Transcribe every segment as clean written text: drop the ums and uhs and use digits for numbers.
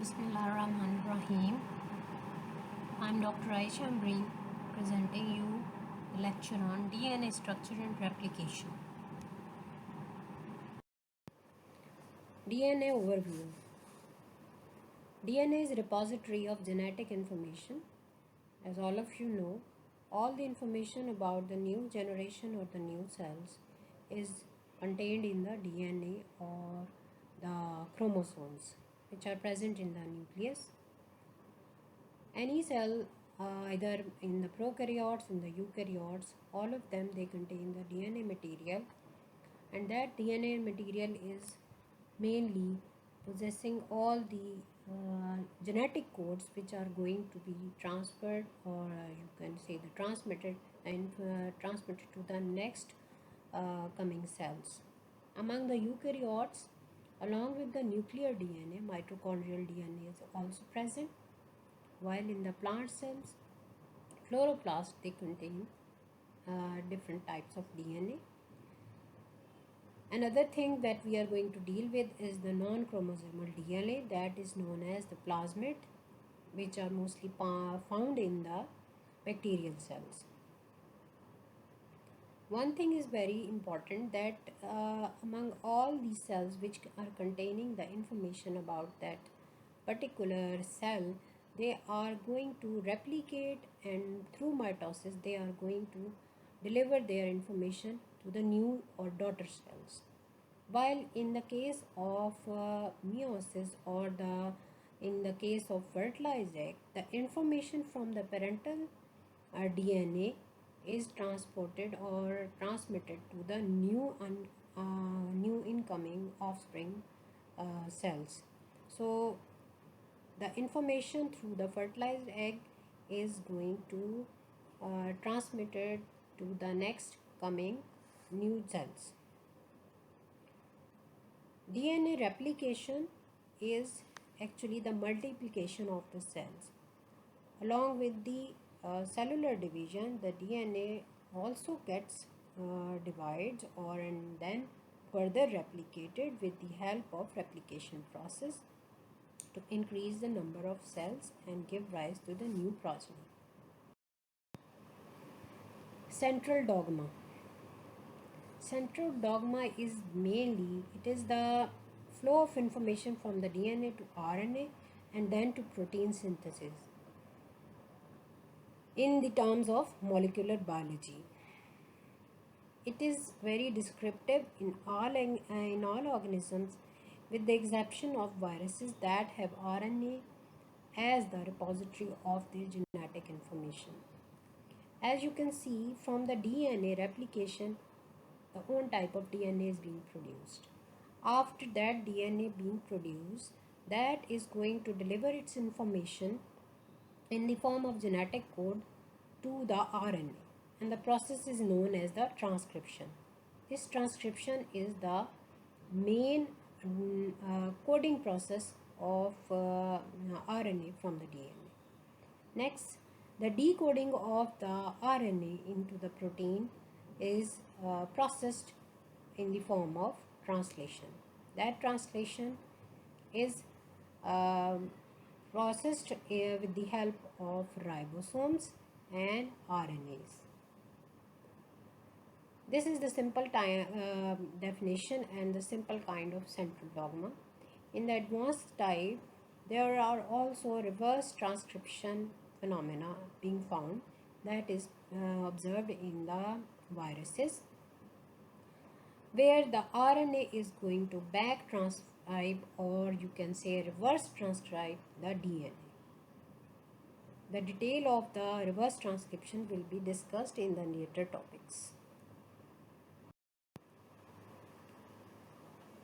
Bismillahirrahmanirrahim. I'm Dr. Aisha Ambreen presenting you the lecture on DNA structure and replication. DNA overview. DNA is a repository of genetic information. As all of you know, all the information about the new generation or the new cells is contained in the DNA or the chromosomes which are present in the nucleus. Any cell, either in the prokaryotes, in the eukaryotes, all of them they contain the DNA material, and that DNA material is mainly possessing all the genetic codes which are going to be transferred, or you can say the transmitted and transmitted to the next coming cells. Among the eukaryotes, along with the nuclear DNA, mitochondrial DNA is also present, while in the plant cells, chloroplast, they contain different types of DNA. Another thing that we are going to deal with is the non-chromosomal DNA, that is known as the plasmid, which are mostly found in the bacterial cells. One thing is very important, that among all these cells which are containing the information about that particular cell, they are going to replicate, and through mitosis they are going to deliver their information to the new or daughter cells. While in the case of meiosis, or in the case of fertilized egg, the information from the parental DNA is transported or transmitted to the new incoming offspring cells. So the information through the fertilized egg is going to transmitted to the next coming new cells. DNA replication is actually the multiplication of the cells. Along with the cellular division, the DNA also gets divides and then further replicated with the help of replication process to increase the number of cells and give rise to the new progeny. Central dogma. Central dogma is mainly, it is the flow of information from the DNA to RNA and then to protein synthesis in the terms of molecular biology. It is very descriptive in all organisms, with the exception of viruses that have RNA as the repository of their genetic information. As you can see from the DNA replication, the own type of DNA is being produced. After that DNA being produced, that is going to deliver its information in the form of genetic code to the RNA, and the process is known as the transcription. This transcription is the main coding process of RNA from the DNA. Next, the decoding of the RNA into the protein is processed in the form of translation. That translation is processed with the help of ribosomes and RNAs. This is the simple definition and the simple kind of central dogma. In the advanced type, there are also reverse transcription phenomena being found, that is observed in the viruses, where the RNA is going to back transcribe, or you can say reverse transcribe, the DNA. The detail of the reverse transcription will be discussed in the later topics.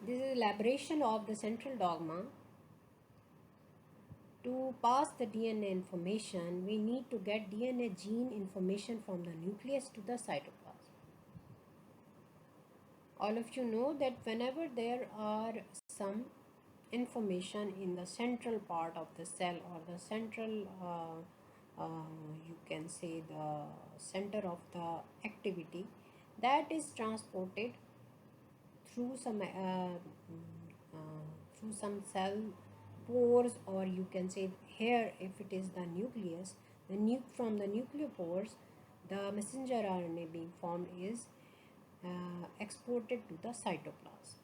This is elaboration of the central dogma. To pass the DNA information, we need to get DNA gene information from the nucleus to the cytoplasm. All of you know that whenever there are some information in the central part of the cell, or the central you can say the center of the activity, that is transported through some cell pores, or you can say here if it is the nucleus, from the nucleopores, the messenger RNA being formed is exported to the cytoplasm.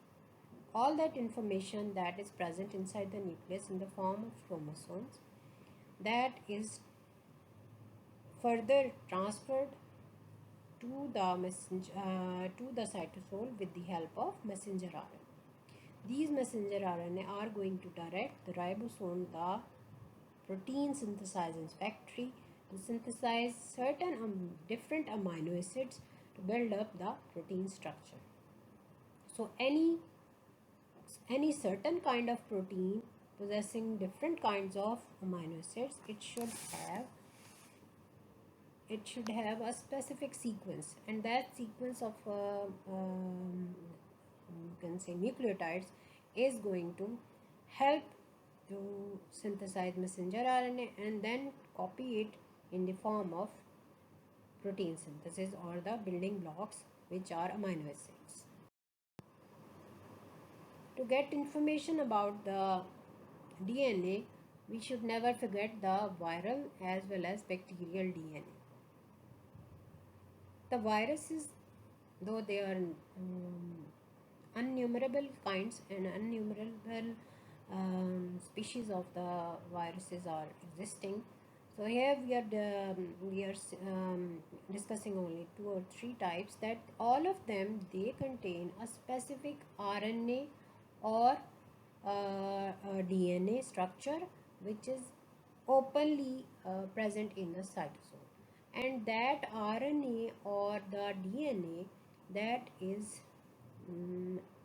All that information that is present inside the nucleus in the form of chromosomes, that is further transferred to the to the cytosol with the help of messenger RNA. These messenger RNA are going to direct the ribosome, the protein synthesizing factory, to synthesize certain different amino acids to build up the protein structure. So any certain kind of protein possessing different kinds of amino acids, it should have a specific sequence, and that sequence of you can say nucleotides is going to help to synthesize messenger RNA and then copy it in the form of protein synthesis or the building blocks, which are amino acids. To get information about the DNA, we should never forget the viral as well as bacterial DNA. The viruses, though they are innumerable kinds and innumerable species of the viruses are existing. So here we are discussing only 2 or 3 types, that all of them, they contain a specific RNA or DNA structure which is openly present in the cytosol, and that RNA or the DNA, that is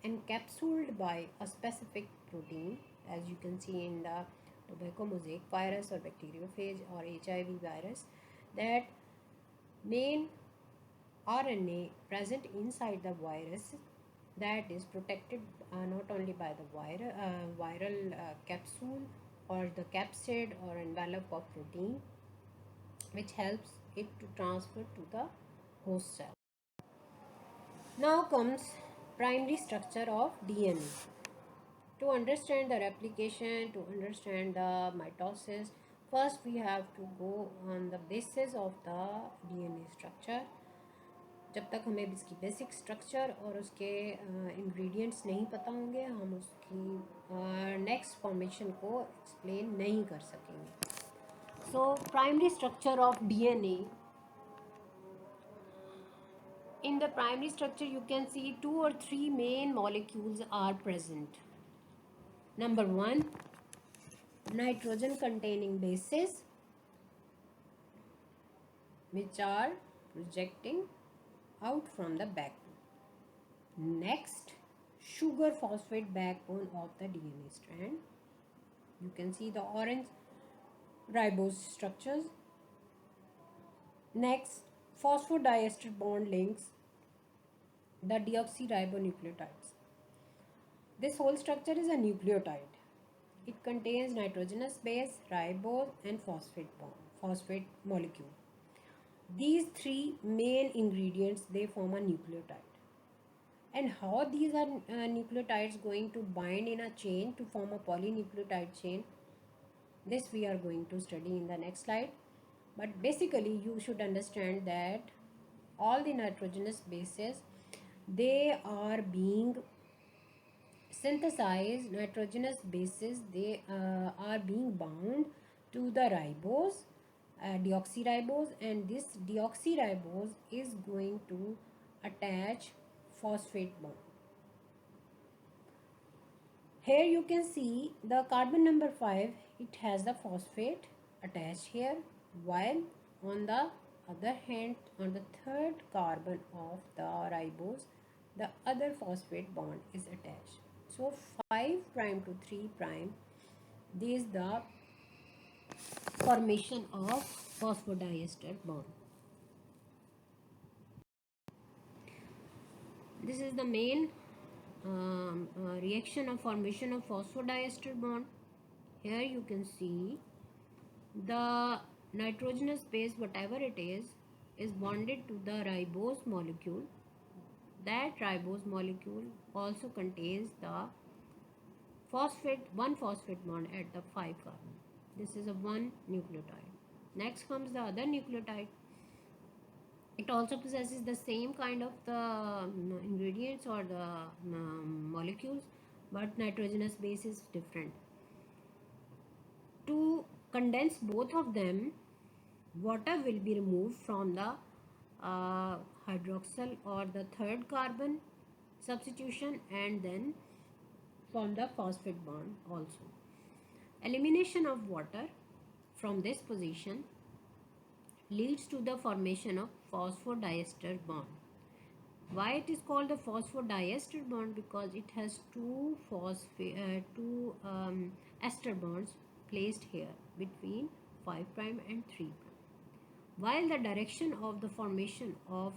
encapsulated by a specific protein, as you can see in the tobacco mosaic virus or bacteriophage or HIV virus, that main RNA present inside the virus, that is protected not only by the viral capsule or the capsid or envelope of protein, which helps it to transfer to the host cell. Now comes primary structure of DNA. To understand the replication, to understand the mitosis, first we have to go on the basis of the DNA structure. जब तक हमें इसकी basic structure और उसके ingredients नहीं पता होंगे, हम उसकी नेक्स्ट फॉर्मेशन को एक्सप्लेन नहीं कर सकेंगे. So primary structure of DNA. In the primary structure, you can see 2 or 3 main molecules are present. Number 1, nitrogen containing bases, which are projecting out from the backbone. Next, sugar phosphate backbone of the DNA strand. You can see the orange ribose structures. Next, phosphodiester bond links the deoxyribonucleotides. This whole structure is a nucleotide. It contains nitrogenous base, ribose, and phosphate molecule. These 3 main ingredients, they form a nucleotide. And how these are nucleotides going to bind in a chain to form a polynucleotide chain, this we are going to study in the next slide. But basically you should understand that all the nitrogenous bases, they are being synthesized. Nitrogenous bases, they are being bound to the ribose, deoxyribose, and this deoxyribose is going to attach phosphate bond. Here you can see the carbon number 5, it has the phosphate attached here, while on the other hand, on the 3rd carbon of the ribose, the other phosphate bond is attached. So 5' to 3', this is the formation of phosphodiester bond. This is the main reaction of formation of phosphodiester bond. Here you can see the nitrogenous base, whatever it is bonded to the ribose molecule. That ribose molecule also contains the one phosphate bond at the 5 carbon. This is a one nucleotide. Next comes the other nucleotide. It also possesses the same kind of the ingredients or the molecules, but nitrogenous base is different. To condense both of them, water will be removed from the hydroxyl or the third carbon substitution, and then from the phosphate bond also. Elimination of water from this position leads to the formation of phosphodiester bond. Why it is called the phosphodiester bond? Because it has two ester bonds placed here between 5 prime and 3 prime. While the direction of the formation of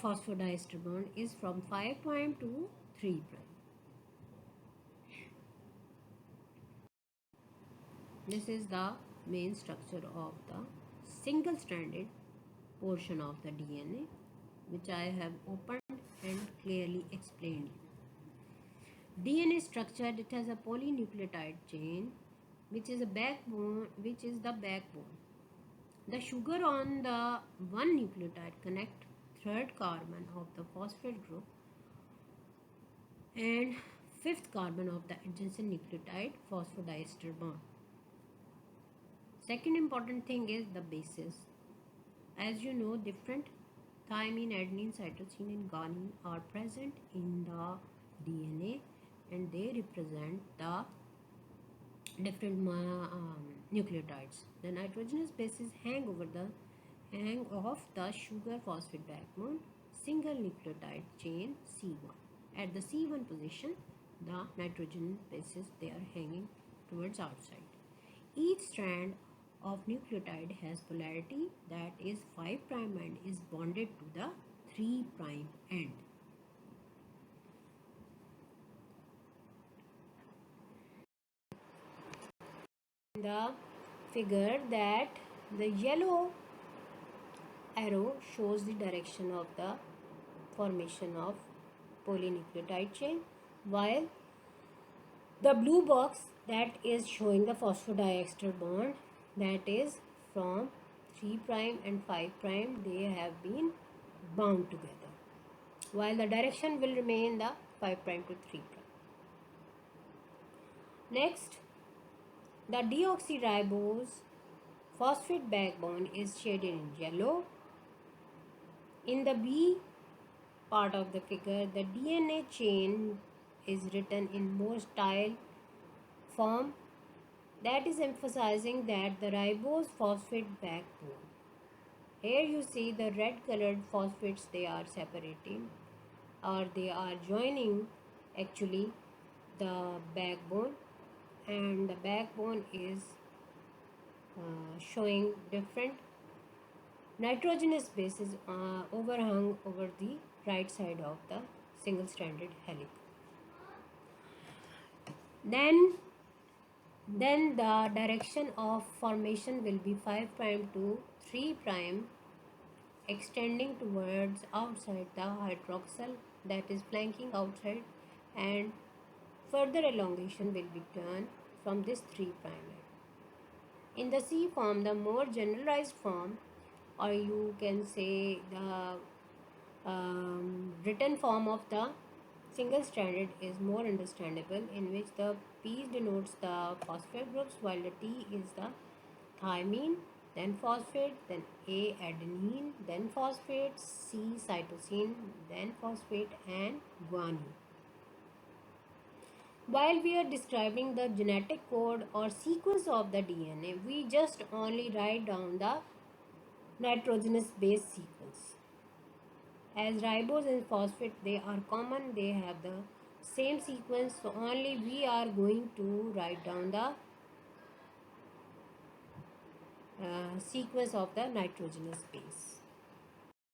phosphodiester bond is from 5 prime to 3 prime. This is the main structure of the single stranded portion of the DNA, which I have opened and clearly explained. DNA structure, it has a polynucleotide chain, which is the backbone. The sugar on the one nucleotide connect third carbon of the phosphate group and fifth carbon of the adjacent nucleotide phosphodiester bond. Second important thing is the bases. As you know, different thymine, adenine, cytosine and guanine are present in the DNA, and they represent the different nucleotides. The nitrogenous bases hang off the sugar phosphate backbone single nucleotide chain C1. At the C1 position, the nitrogen bases, they are hanging towards outside. Each strand of nucleotide has polarity that is 5 prime and is bonded to the 3 prime end. The figure that the yellow arrow shows the direction of the formation of polynucleotide chain, while the blue box that is showing the phosphodiester bond, that is from 3 prime and 5 prime, they have been bound together, while the direction will remain the 5 prime to 3 prime. Next, the deoxyribose phosphate backbone is shaded in yellow. In the B part of the figure, the DNA chain is written in more style form, that is emphasizing that the ribose phosphate backbone. Here you see the red colored phosphates, they are separating or they are joining actually the backbone, and the backbone is showing different nitrogenous bases overhung over the right side of the single stranded helix. Then the direction of formation will be 5 prime to 3 prime, extending towards outside the hydroxyl, that is flanking outside, and further elongation will be done from this 3 prime. In the C form, the more generalized form, or you can say the written form of the single stranded, is more understandable, in which the P denotes the phosphate groups, while the T is the thymine, then phosphate, then A adenine, then phosphate, C cytosine, then phosphate and guanine. While we are describing the genetic code or sequence of the DNA, we just only write down the nitrogenous base sequence. As ribose and phosphate, they are common, they have the same sequence, so only we are going to write down the sequence of the nitrogenous base.